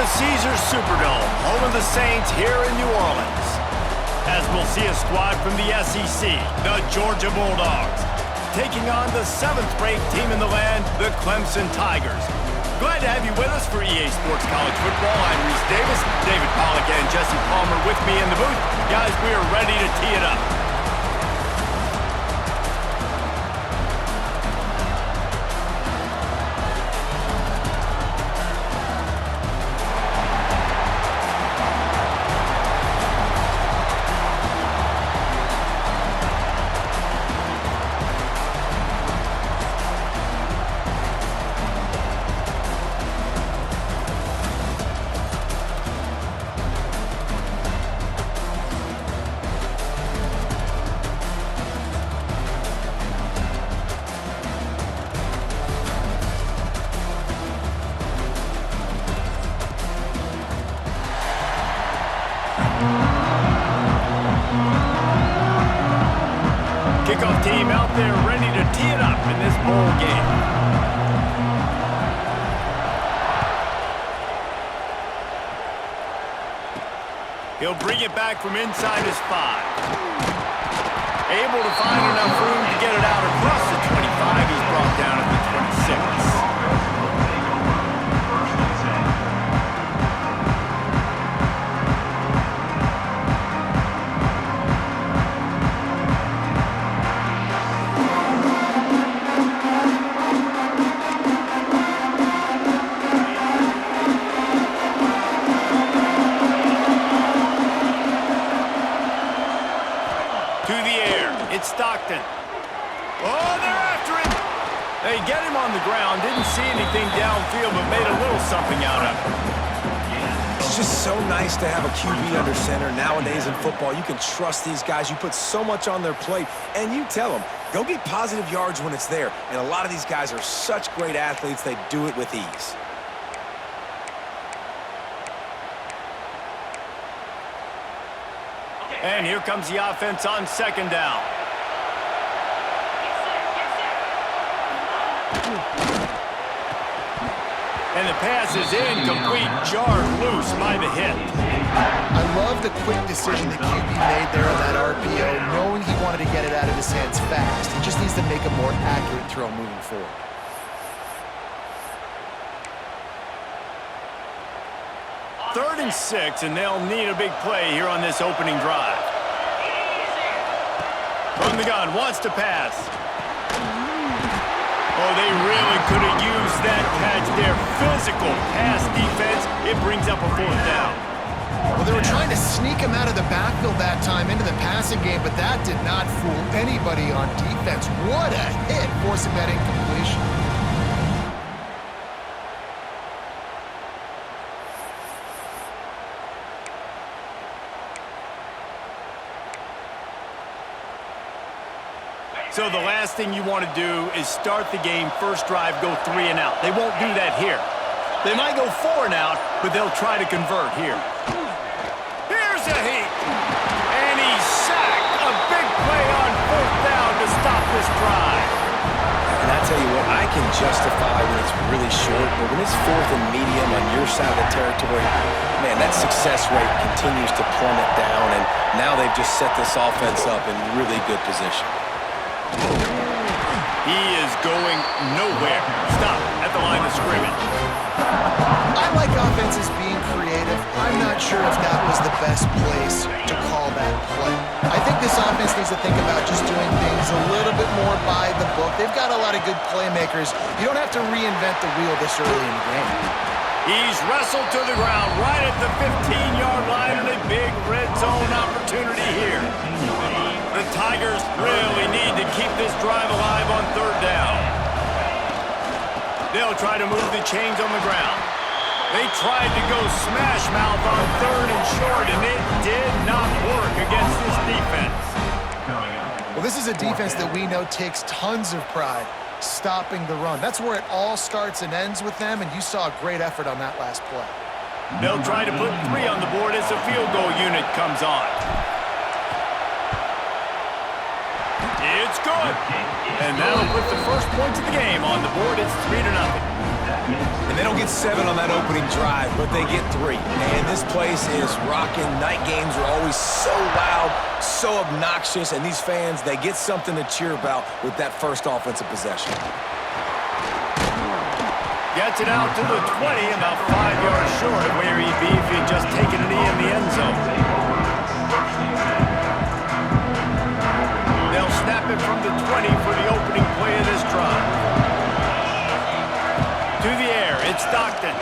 the Caesars Superdome, home of the Saints here in New Orleans. As we'll see a squad from the SEC, the Georgia Bulldogs, taking on the 7th-ranked team in the land, the Clemson Tigers. Glad to have you with us for EA Sports College Football. I'm Reese Davis, David Pollack and Jesse Palmer with me in the booth. Guys, we are ready to tee it up. Kickoff team out there ready to tee it up in this bowl game. He'll bring it back from inside his 5. Able to find enough room to get it out across the 25. He's brought down at the 26. Stockton. Oh, they're after him. They get him on the ground. Didn't see anything downfield, but made a little something out of it. It's just so nice to have a QB under center. Nowadays in football, you can trust these guys. You put so much on their plate, and you tell them, go get positive yards when it's there. And a lot of these guys are such great athletes, they do it with ease. And here comes the offense on 2nd down. And the pass is incomplete, jarred loose by the hit. I love the quick decision that QB made there on that RPO, knowing he wanted to get it out of his hands fast. He just needs to make a more accurate throw moving forward. Third and 6, and they'll need a big play here on this opening drive. From the gun, wants to pass. Oh, they really could have used that catch there. Physical pass defense. It brings up a 4th down. Well, they were trying to sneak him out of the backfield that time into the passing game, but that did not fool anybody on defense. What a hit, forcing that incompletion. So the last thing you want to do is start the game, first drive, go 3 and out. They won't do that here. They might go 4 and out, but they'll try to convert here. Here's a heat. And he's sacked. A big play on 4th down to stop this drive. And I tell you what, I can justify when it's really short, but when it's 4th and medium on your side of the territory, man, that success rate continues to plummet down, and now they've just set this offense up in really good position. He is going nowhere. Stop at the line of scrimmage. I like offenses being creative. I'm not sure if that was the best place to call that play. I think this offense needs to think about just doing things a little bit more by the book. They've got a lot of good playmakers. You don't have to reinvent the wheel this early in the game. He's wrestled to the ground right at the 15-yard line, and a big red zone opportunity here. The Tigers really need to keep this drive alive on 3rd down. They'll try to move the chains on the ground. They tried to go smash mouth on 3rd and short, and it did not work against this defense. Well, this is a defense that we know takes tons of pride stopping the run. That's where it all starts and ends with them, and you saw a great effort on that last play. They'll try to put 3 on the board as the field goal unit comes on. It's good. And that'll put the first points of the game on the board. It's 3-0. And they don't get 7 on that opening drive, but they get 3. And this place is rocking. Night games are always so loud, so obnoxious, and these fans, they get something to cheer about with that first offensive possession. Gets it out to the 20, about 5 yards short of where he'd be if he'd just taken a knee in the end zone. They'll snap it from the 20 for the opening play of this drive. To the air, it's Stockton.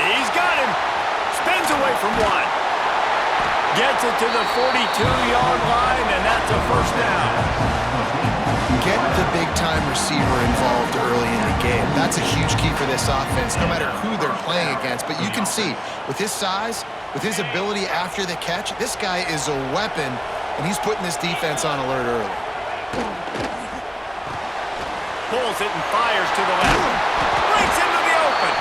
He's got him. Spins away from one. Gets it to the 42-yard line, and that's a first down. Get the big-time receiver involved early in the game. That's a huge key for this offense, no matter who they're playing against. But you can see, with his size, with his ability after the catch, this guy is a weapon, and he's putting this defense on alert early. Pulls it and fires to the left. Breaks into the open.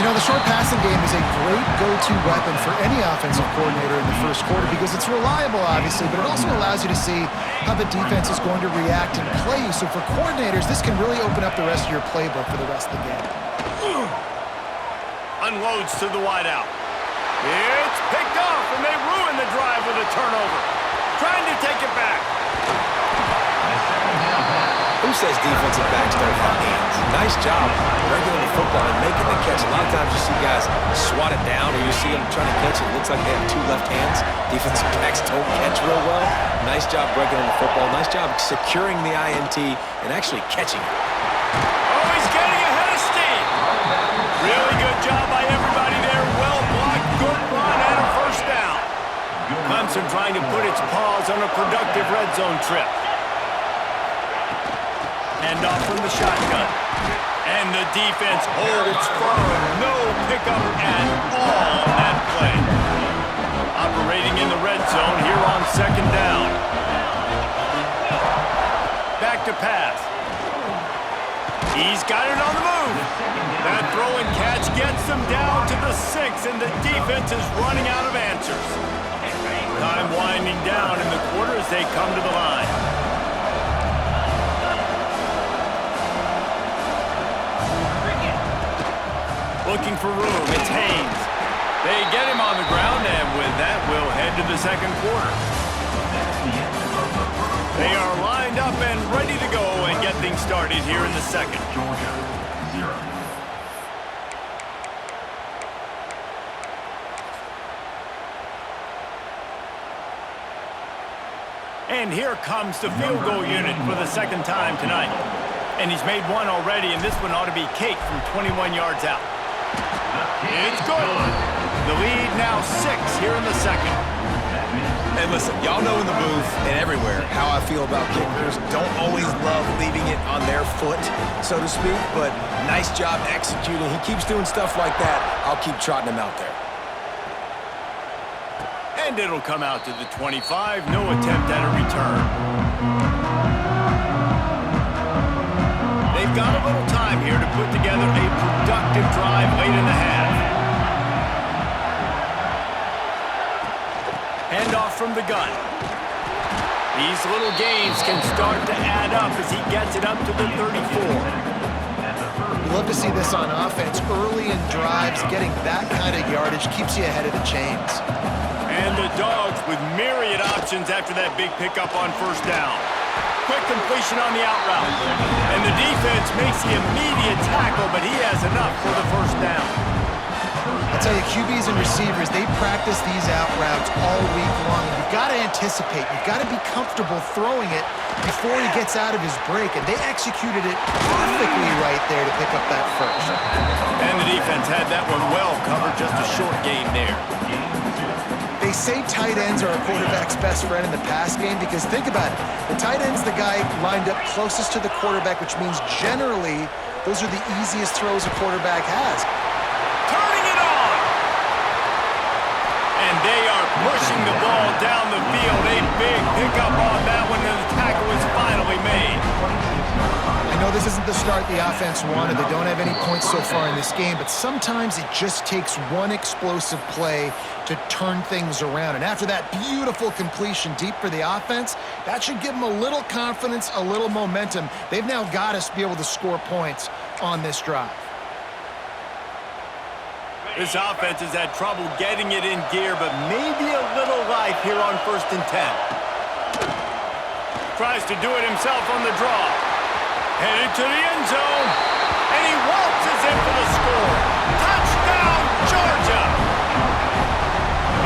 You know, the short passing game is a great go-to weapon for any offensive coordinator in the first quarter because it's reliable, obviously, but it also allows you to see how the defense is going to react and play you. So for coordinators, this can really open up the rest of your playbook for the rest of the game. Unloads to the wideout. It's picked off, and they ruin the drive with a turnover. Trying to take it back. Who says defensive backs don't have hands? Nice job regular the football and making the catch. A lot of times you see guys swat it down or you see them trying to catch it. It looks like they have 2 left hands. Defensive backs don't catch real well. Nice job breaking on the football. Nice job securing the INT and actually catching it. Oh, he's getting ahead of steam. Really good job by everybody there. Well blocked, good run, and a first down. Clemson trying to put its paws on a productive red zone trip. Hand off from the shotgun. And the defense holds firm. No pickup at all on that play. Operating in the red zone here on second down. Back to pass. He's got it on the move. That throw and catch gets them down to the 6, and the defense is running out of answers. Time winding down in the quarter as they come to the line. Looking for room, it's Haynes. They get him on the ground, and with that, we'll head to the second quarter. They are lined up and ready to go and get things started here in the second. Georgia, 0. And here comes the field goal unit for the second time tonight. And he's made one already, and this one ought to be cake from 21 yards out. It's good. The lead now 6 here in the second. And listen, y'all know in the booth and everywhere how I feel about kickers. Don't always love leaving it on their foot, so to speak, but nice job executing. He keeps doing stuff like that. I'll keep trotting him out there. And it'll come out to the 25. No attempt at a return. They've got a little time here to put together a productive drive late in the half. Handoff from the gun. These little gains can start to add up as he gets it up to the 34. We love to see this on offense. Early in drives, getting that kind of yardage keeps you ahead of the chains. And the Dogs with myriad options after that big pickup on first down. Quick completion on the out route. And the defense makes the immediate tackle, but he has enough for the first down. I'll tell you, QBs and receivers, they practice these out routes all week long. You've got to anticipate. You've got to be comfortable throwing it before he gets out of his break. And they executed it perfectly right there to pick up that first. And the defense had that one well covered. Just a short gain there. They say tight ends are a quarterback's best friend in the pass game because think about it. The tight end's the guy lined up closest to the quarterback, which means generally those are the easiest throws a quarterback has. Turning it on! And they are pushing the ball down the field. A big pickup on that one, and the tackle is finally made. I know this isn't the start the offense wanted. They don't have any points so far in this game, but sometimes it just takes one explosive play to turn things around. And after that beautiful completion deep for the offense, that should give them a little confidence, a little momentum. They've now got us to be able to score points on this drive. This offense has had trouble getting it in gear, but maybe a little life here on 1st and 10. Tries to do it himself on the draw. Headed to the end zone, and he waltzes in for the score. Touchdown, Georgia!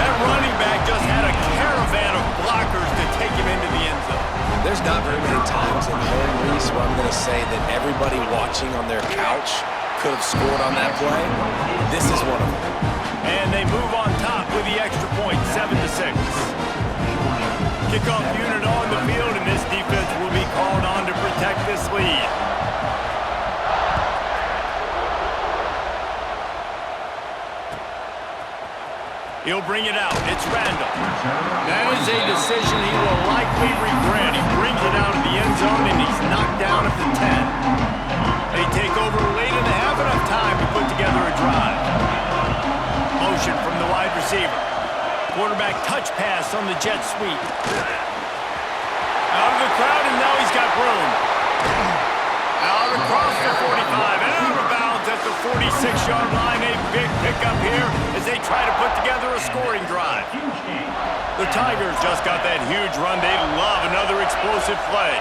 That running back just had a caravan of blockers to take him into the end zone. There's not very many times in home, Reese, where I'm going to say that everybody watching on their couch could have scored on that play. This is one of them. And they move on top with the extra point, 7-6. Kickoff unit on the field, and this defense will be called on to protect this lead. He'll bring it out. It's Randall. That is a decision he will likely regret. He brings it out of the end zone, and he's knocked down at the 10. They take over late in the half, enough time to put together a drive. Motion from the wide receiver. Quarterback touch pass on the jet sweep. Out of the crowd, and now he's got room. Out across the 45, and out of bounds at the 46-yard line. A big pickup here as they try to put together a scoring drive. The Tigers just got that huge run. They love another explosive play.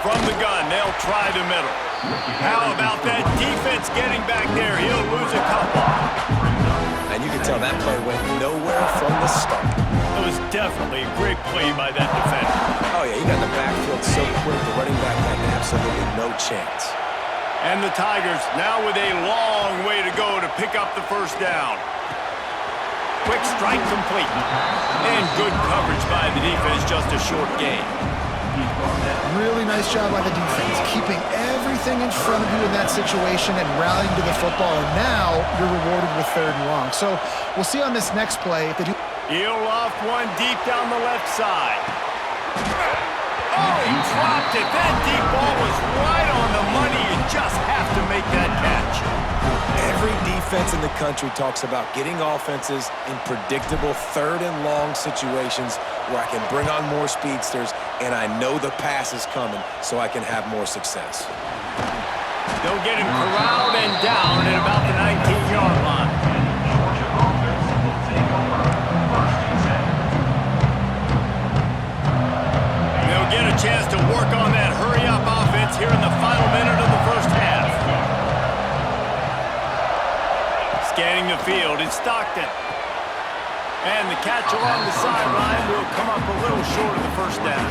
From the gun, they'll try the middle. How about that defense getting back there? He'll lose a couple. And you can tell that play went nowhere from the start. It was definitely a great play by that defender. Oh, yeah, he got in the backfield so quick, the running back had absolutely no chance. And the Tigers now with a long way to go to pick up the first down. Quick strike complete. And good coverage by the defense, just a short gain. Really nice job by the defense, keeping everything in front of you in that situation and rallying to the football. And now you're rewarded with 3rd and long. So we'll see on this next play if they do. He'll loft one deep down the left side. Oh, he dropped it. That deep ball was right on the money. You just have to make that catch. Every defense in the country talks about getting offenses in predictable 3rd and long situations where I can bring on more speedsters and I know the pass is coming so I can have more success. They'll get him corralled and down at about the 19-yard line. They'll get a chance to work on that hurry-up offense here in the final minute of the first half. Scanning the field, it's Stockton. And the catch along the sideline will come up a little short of the first down.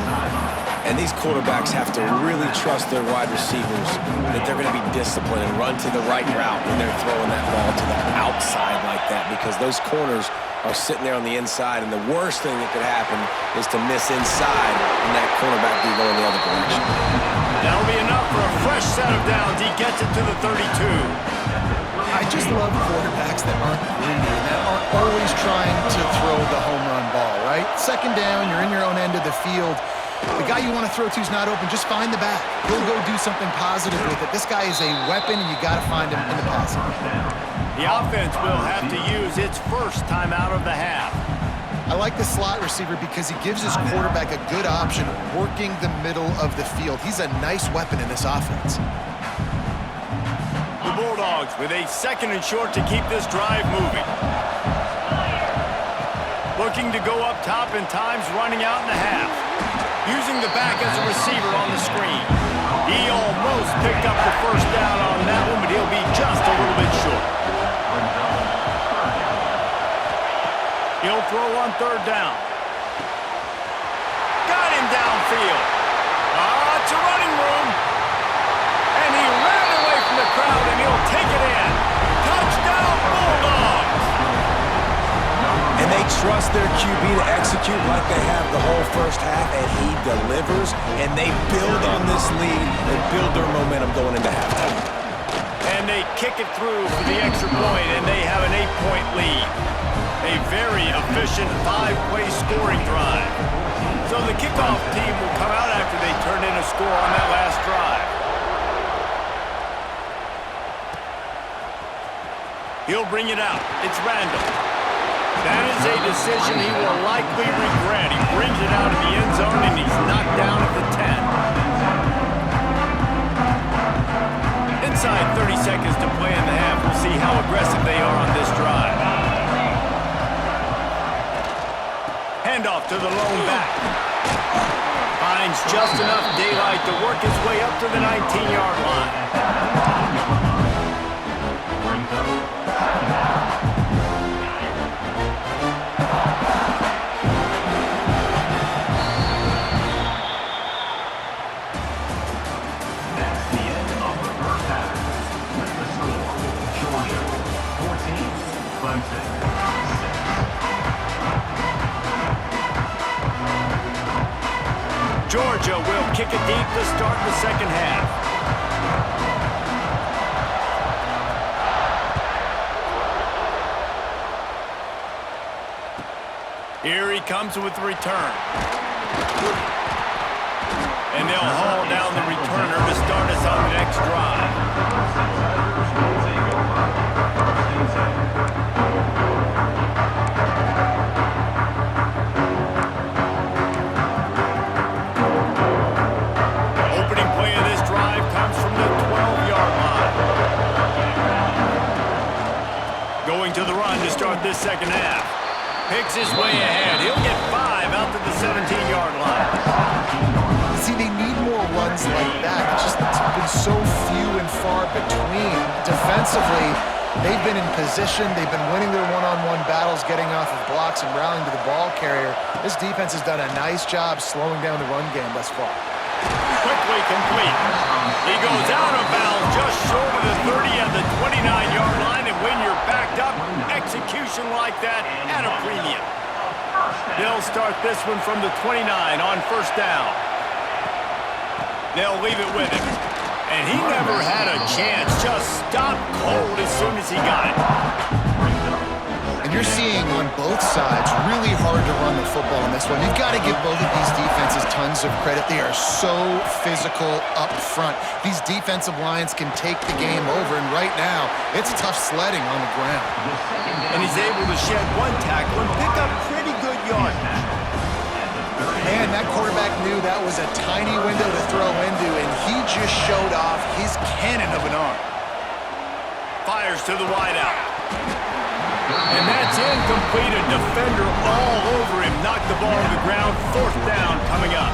And these quarterbacks have to really trust their wide receivers that they're going to be disciplined and run to the right route when they're throwing that ball to the outside like that, because those corners are sitting there on the inside, and the worst thing that could happen is to miss inside and that cornerback be going the other direction. That'll be enough for a fresh set of downs. He gets it to the 32. I just love quarterbacks that aren't greedy and that aren't always trying to throw the home run ball, right? 2nd down, you're in your own end of the field. The guy you want to throw to is not open. Just find the back. He'll go do something positive with it. This guy is a weapon, and you got to find him in the passing game. The offense will have to use its first time out of the half. I like the slot receiver because he gives his quarterback a good option working the middle of the field. He's a nice weapon in this offense. The Bulldogs with a 2nd and short to keep this drive moving. Looking to go up top, and time's running out in the half. Using the back as a receiver on the screen. He almost picked up the first down on that one, but he'll be just a little bit short. He'll throw on 3rd down. Got him downfield. It's a running room. And he ran away from the crowd, and he'll take it in. Touchdown, Bulldogs! And they trust their QB to execute like they have the whole first half, and he delivers, and they build on this lead and build their momentum going into halftime. And they kick it through for the extra point, and they have an 8-point lead. A very efficient 5-play scoring drive. So the kickoff team will come out after they turn in a score on that last drive. He'll bring it out. It's Randall. That is a decision he will likely regret. He brings it out of the end zone, and he's knocked down at the 10. Inside 30 seconds to play in the half. We'll see how aggressive they are on this drive. Handoff to the lone back. Finds just enough daylight to work his way up to the 19-yard line. Georgia will kick it deep to start the second half. Here he comes with the return. And they'll haul down the returner to start us on the next drive. To the run to start this second half. Picks his way ahead. He'll get 5 out to the 17-yard line. See, they need more runs like that. It's just been so few and far between. Defensively, they've been in position. They've been winning their one-on-one battles, getting off of blocks and rallying to the ball carrier. This defense has done a nice job slowing down the run game thus far. Quickly complete. He goes out of bounds just short of the 30 at the 29-yard line, and when you're backed up, execution like that at a premium. They'll start this one from the 29 on first down. They'll leave it with him. And he never had a chance. Just stopped cold as soon as he got it. And you're seeing on both sides really hard to run the football in this one. You've got to give both of these defenses tons of credit. They are so physical up front. These defensive lines can take the game over, and right now, it's tough sledding on the ground. And he's able to shed one tackle and pick up pretty good yardage. Man, that quarterback knew that was a tiny window to throw into, and he just showed off his cannon of an arm. Fires to the wideout. And that's incomplete. A defender all over him. Knocked the ball to the ground. Fourth down coming up.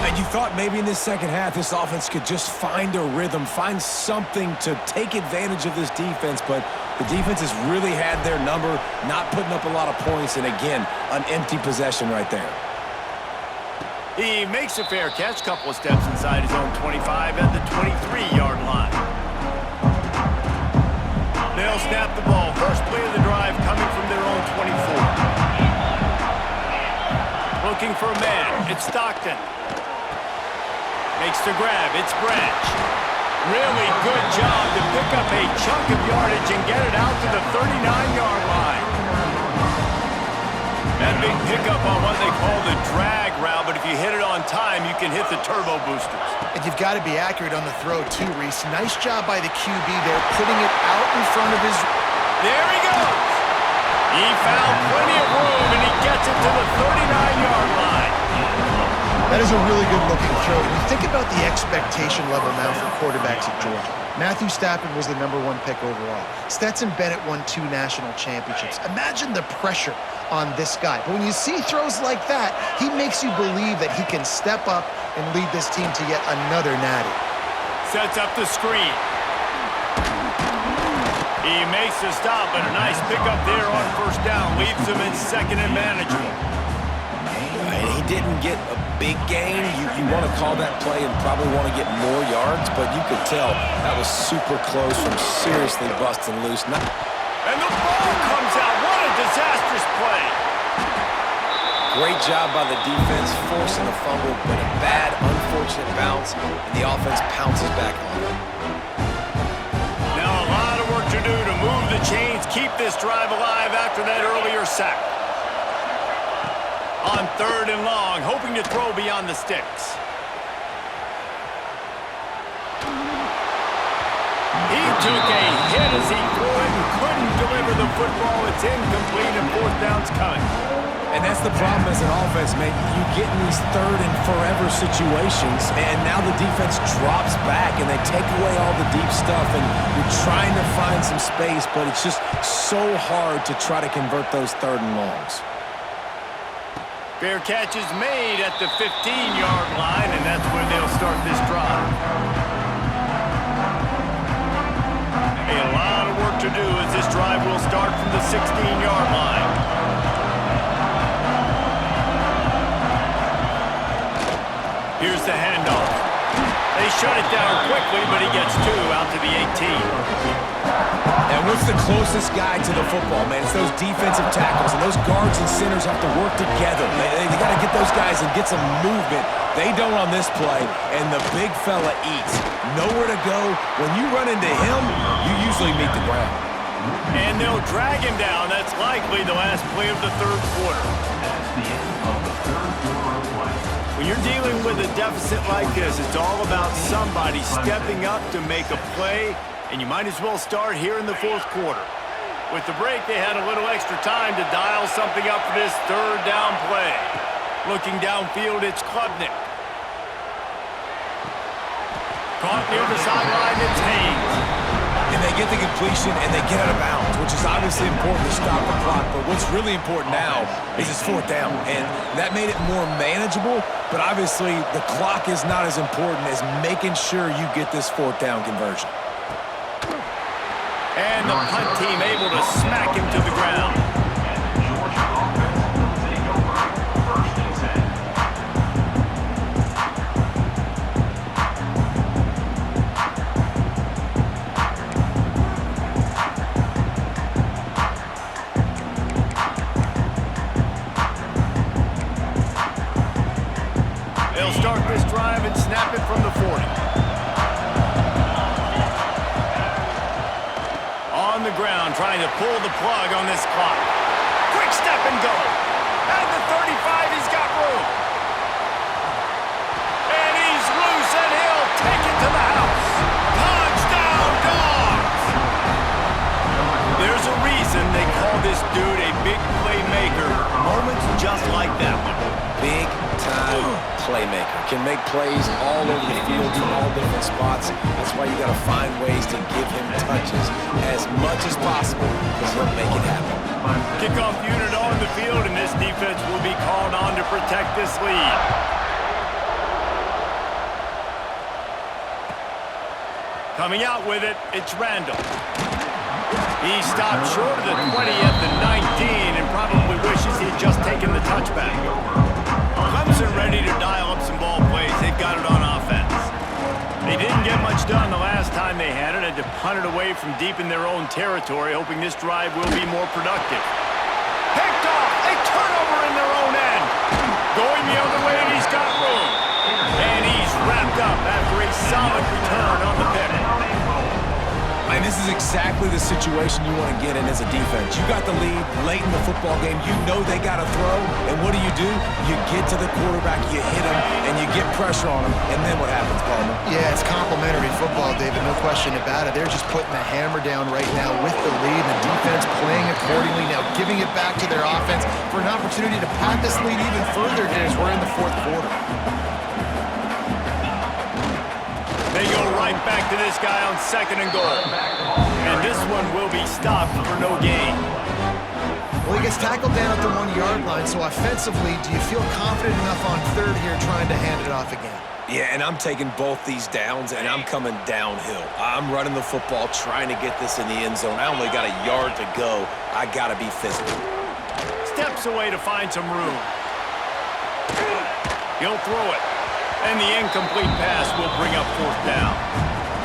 And you thought maybe in this second half this offense could just find a rhythm, find something to take advantage of this defense, but the defense has really had their number, not putting up a lot of points, and again, an empty possession right there. He makes a fair catch, couple of steps inside his own 25 at the 23-yard line. They'll snap the ball. First play of the drive coming from their own 24. Looking for a man. It's Stockton. Makes the grab. It's Branch. Really good job to pick up a chunk of yardage and get it out to the 39-yard line. That big pickup on what they call the drag route, but if you hit it on time, you can hit the turbo boosters. And you've got to be accurate on the throw, too, Reese. Nice job by the QB there, putting it out in front of his... There he goes! He found plenty of room, and he gets it to the 39-yard line. That is a really good-looking throw. When you think about the expectation level now for quarterbacks at Georgia, Matthew Stafford was the #1 pick overall. Stetson Bennett won 2 national championships. Imagine the pressure on this guy. But when you see throws like that, he makes you believe that he can step up and lead this team to yet another natty. Sets up the screen. He makes the stop, but a nice pickup there on first down. Leaves him in second and manageable. And he didn't get a big gain. You want to call that play and probably want to get more yards, but you could tell that was super close from seriously busting loose. And the ball comes out. What a disastrous play. Great job by the defense, forcing the fumble, but a bad, unfortunate bounce, and the offense pounces back on it. Now a lot of work to do to move the chains, keep this drive alive after that earlier sack. On 3rd and long, hoping to throw beyond the sticks. He took a hit as he threw it and couldn't deliver the football. It's incomplete and 4th down's coming. And that's the problem as an offense, man. You get in these 3rd and forever situations, and now the defense drops back, and they take away all the deep stuff, and you're trying to find some space, but it's just so hard to try to convert those 3rd and longs. Fair catch is made at the 15-yard line, and that's where they'll start this drive. A lot of work to do as this drive will start from the 16-yard line. Here's the handoff. They shut it down quickly, but he gets 2 out to the 18. And what's the closest guy to the football, man? It's those defensive tackles, and those guards and centers have to work together. They got to get those guys and get some movement. They don't on this play, and the big fella eats. Nowhere to go. When you run into him, you usually meet the ground. And they'll drag him down. That's likely the last play of the 3rd quarter. That's the end of the 3rd quarter of play. When you're dealing with a deficit like this, it's all about somebody stepping up to make a play, and you might as well start here in the 4th quarter. With the break, they had a little extra time to dial something up for this 3rd down play. Looking downfield, it's Klubnik. Caught near the sideline, it's Haynes. And they get the completion, and they get out of bounds, which is obviously important to stop the clock. But what's really important now is it's 4th down, and that made it more manageable. But obviously, the clock is not as important as making sure you get this 4th down conversion. And the punt team able to smack him to the ground. They'll start this drive and snap it from the 40. On the ground, trying to pull the plug on this clock. Quick step and go. At the 35, he's got room. And he's loose, and he'll take it to the house. Touchdown, Dogs! There's a reason they call this dude a big playmaker. Moments just like that one. Big-time playmaker. Can make plays all over the field from all different spots. That's why you got to find ways to give him touches as much as possible because he'll make it happen. Kickoff unit on the field, and this defense will be called on to protect this lead. Coming out with it, it's Randall. He stopped short of the 20 at the 19 and probably wishes he'd just taken the touchback. Clemson ready to dial up some ball plays. They've got it on offense. They didn't get much done the last time they had it. Had to punt it away from deep in their own territory, hoping this drive will be more productive. Picked off. A turnover in their own end. Going the other way, and he's got room. And he's wrapped up after a solid return on the pick. And this is exactly the situation you want to get in as a defense. You got the lead late in the football game. You know they got to throw. And what do? You get to the quarterback, you hit him, and you get pressure on him. And then what happens, Palmer? Yeah, it's complimentary football, David, no question about it. They're just putting the hammer down right now with the lead. The defense playing accordingly, now giving it back to their offense for an opportunity to pad this lead even further here as we're in the 4th quarter. They go right back to this guy on 2nd and goal. And this one will be stopped for no gain. Well, he gets tackled down at the 1-yard line, so offensively, do you feel confident enough on 3rd here trying to hand it off again? Yeah, and I'm taking both these downs, and I'm coming downhill. I'm running the football, trying to get this in the end zone. I only got a yard to go. I got to be physical. Steps away to find some room. He'll throw it. And the incomplete pass will bring up 4th down.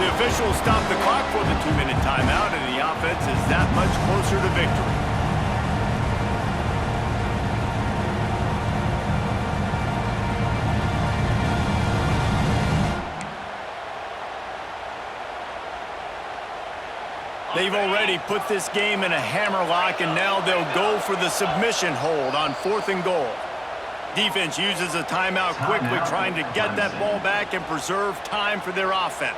The officials stop the clock for the 2-minute timeout, and the offense is that much closer to victory. They've already put this game in a hammerlock, and now they'll go for the submission hold on 4th and goal. Defense uses a timeout quickly, trying to get that ball back and preserve time for their offense.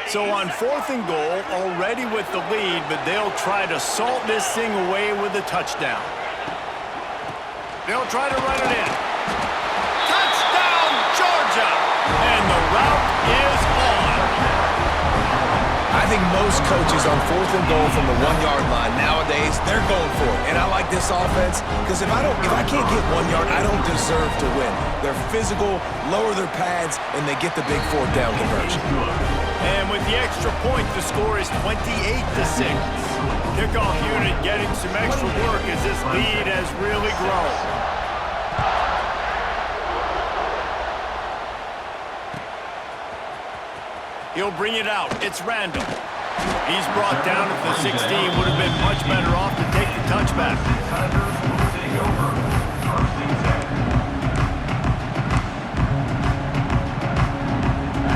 So on 4th and goal, already with the lead, but they'll try to salt this thing away with a touchdown. They'll try to run it in. Touchdown, Georgia! And the route is on. I think most coaches on 4th and goal from the 1-yard line nowadays, they're going for it. And I like this offense because if I can't get 1 yard, I don't deserve to win. They're physical, lower their pads, and they get the big 4th down conversion. And with the extra point, the score is 28-6. Kickoff unit getting some extra work as this lead has really grown. He'll bring it out. It's Randall. He's brought down at the 16. Would have been much better off to take the touchback.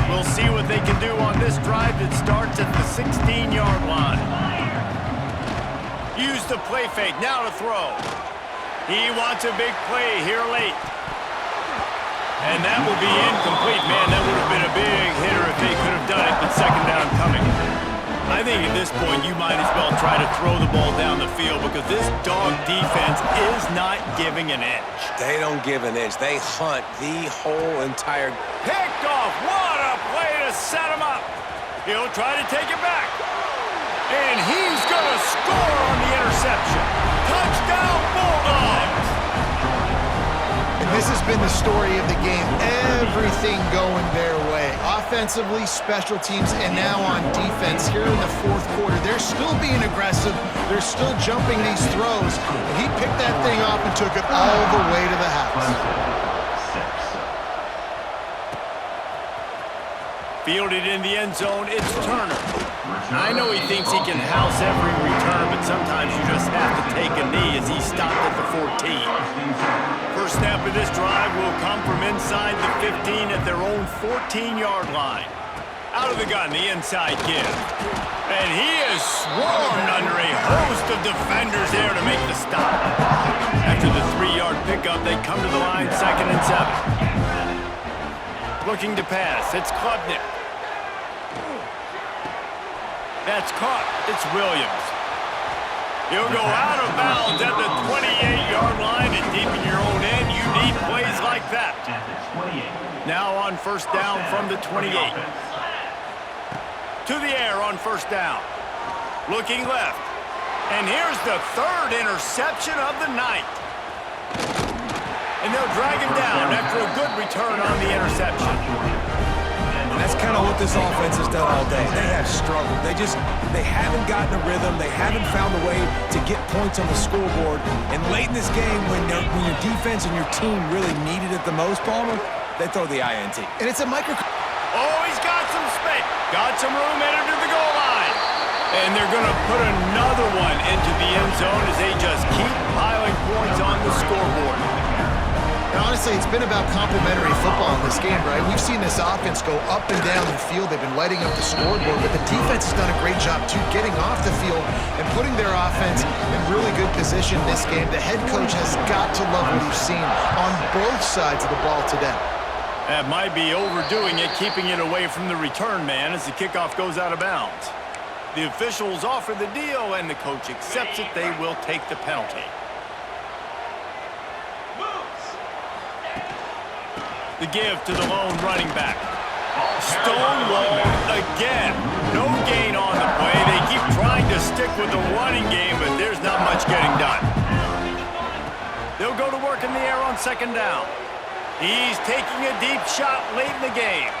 We'll see what they can do on this drive that starts at the 16-yard line. Use the play fake. Now to throw. He wants a big play here late. And that will be incomplete. Man, that would have been a big hitter if they could have done it, but second down coming. I think at this point you might as well try to throw the ball down the field because this dog defense is not giving an inch. They don't give an inch. They hunt the whole entire... Picked off. What a play to set him up. He'll try to take it back. And he's going to score on the interception. Touchdown, Bulldogs. And this has been the story of the game. Everything going their way. Offensively, special teams, and now on defense here in the 4th quarter. They're still being aggressive. They're still jumping these throws. And he picked that thing up and took it all the way to the house. Fielded in the end zone, it's Turner. I know he thinks he can house every return, but sometimes you just have to take a knee as he stopped at the 14. First snap of this drive will come from inside the 15 at their own 14-yard line. Out of the gun, the inside give. And he is swarmed under a host of defenders there to make the stop. After the 3-yard pickup, they come to the line 2nd and 7. Looking to pass, it's Klubnik. That's caught. It's Williams. He'll go out of bounds at the 28-yard line, and deep in your own end, you need plays like that. Now on first down from the 28. To the air on first down. Looking left. And here's the 3rd interception of the night. And they'll drag him down after a good return on the interception. And that's kind of what this offense has done all day. They have struggled. They haven't gotten a rhythm. They haven't found a way to get points on the scoreboard. And late in this game, when your defense and your team really needed it the most, Palmer, they throw the INT. And it's a micro... Oh, he's got some space. Got some room headed to the goal line. And they're going to put another one into the end zone as they just keep piling points on the scoreboard. And honestly, it's been about complementary football in this game, right? We've seen this offense go up and down the field. They've been lighting up the scoreboard, but the defense has done a great job, too, getting off the field and putting their offense in really good position in this game. The head coach has got to love what he's seen on both sides of the ball today. That might be overdoing it, keeping it away from the return man as the kickoff goes out of bounds. The officials offer the deal, and the coach accepts it. They will take the penalty. The give to the lone running back. Stonewalled again. No gain on the play. They keep trying to stick with the running game, but there's not much getting done. They'll go to work in the air on 2nd down. He's taking a deep shot late in the game.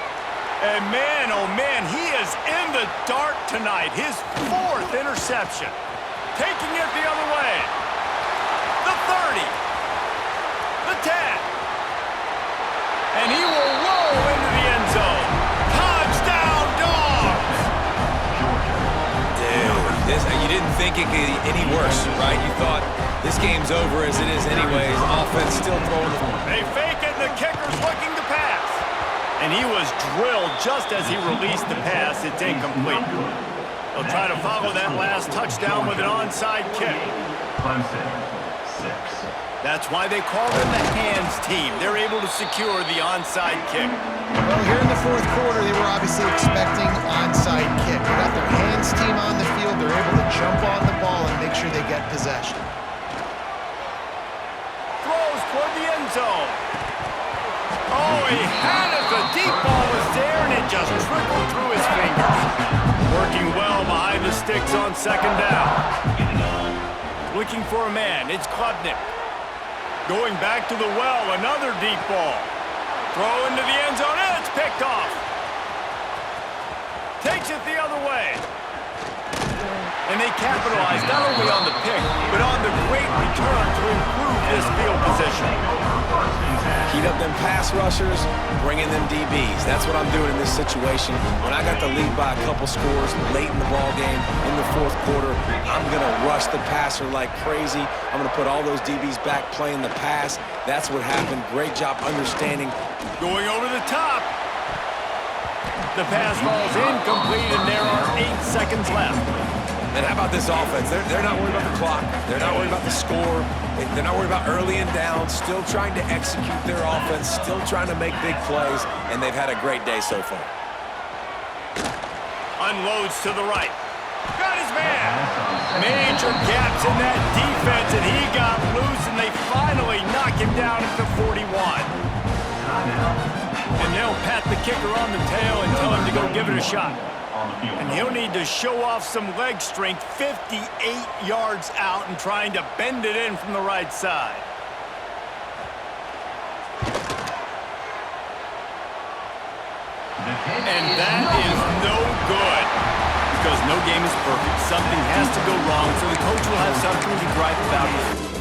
And man, oh man, he is in the dark tonight. His 4th interception. Taking it the other way. The 30. The 10. And he will roll into the end zone. Touchdown, Dogs! Dude, you didn't think it could get any worse, right? You thought this game's over as it is anyways. Offense still throwing the ball. They fake it, and the kicker's looking blocking the pass. And he was drilled just as he released the pass. It's incomplete. They'll try to follow that last touchdown with an onside kick. Clemson, 6. That's why they call them the hands team. They're able to secure the onside kick. Well, here in the fourth quarter, they were obviously expecting onside kick. They got their hands team on the field. They're able to jump on the ball and make sure they get possession. Throws toward the end zone. Oh, he had it. The deep ball was there, and it just trickled through his fingers. Working well behind the sticks on second down. Looking for a man. It's Klubnik. Going back to the well, another deep ball. Throw into the end zone, and it's picked off. Takes it the other way. And they capitalize not only on the pick, but on the great return to improve this field position. Heat up them pass rushers, bring in them DBs. That's what I'm doing in this situation. When I got the lead by a couple scores late in the ball game, in the fourth quarter, I'm going to rush the passer like crazy. I'm going to put all those DBs back playing the pass. That's what happened. Great job understanding. Going over the top. The pass falls incomplete, and there are 8 seconds left. And how about this offense? They're not worried about the clock. They're not worried about the score. They're not worried about early and down. Still trying to execute their offense. Still trying to make big plays. And they've had a great day so far. Unloads to the right. Got his man. Major gaps in that defense, and he got loose, and they finally knock him down at the 41. And they'll pat the kicker on the tail and tell him to go give it a shot. And he'll need to show off some leg strength 58 yards out and trying to bend it in from the right side. And that is no good. Because no game is perfect. Something has to go wrong, so the coach will have something to gripe about.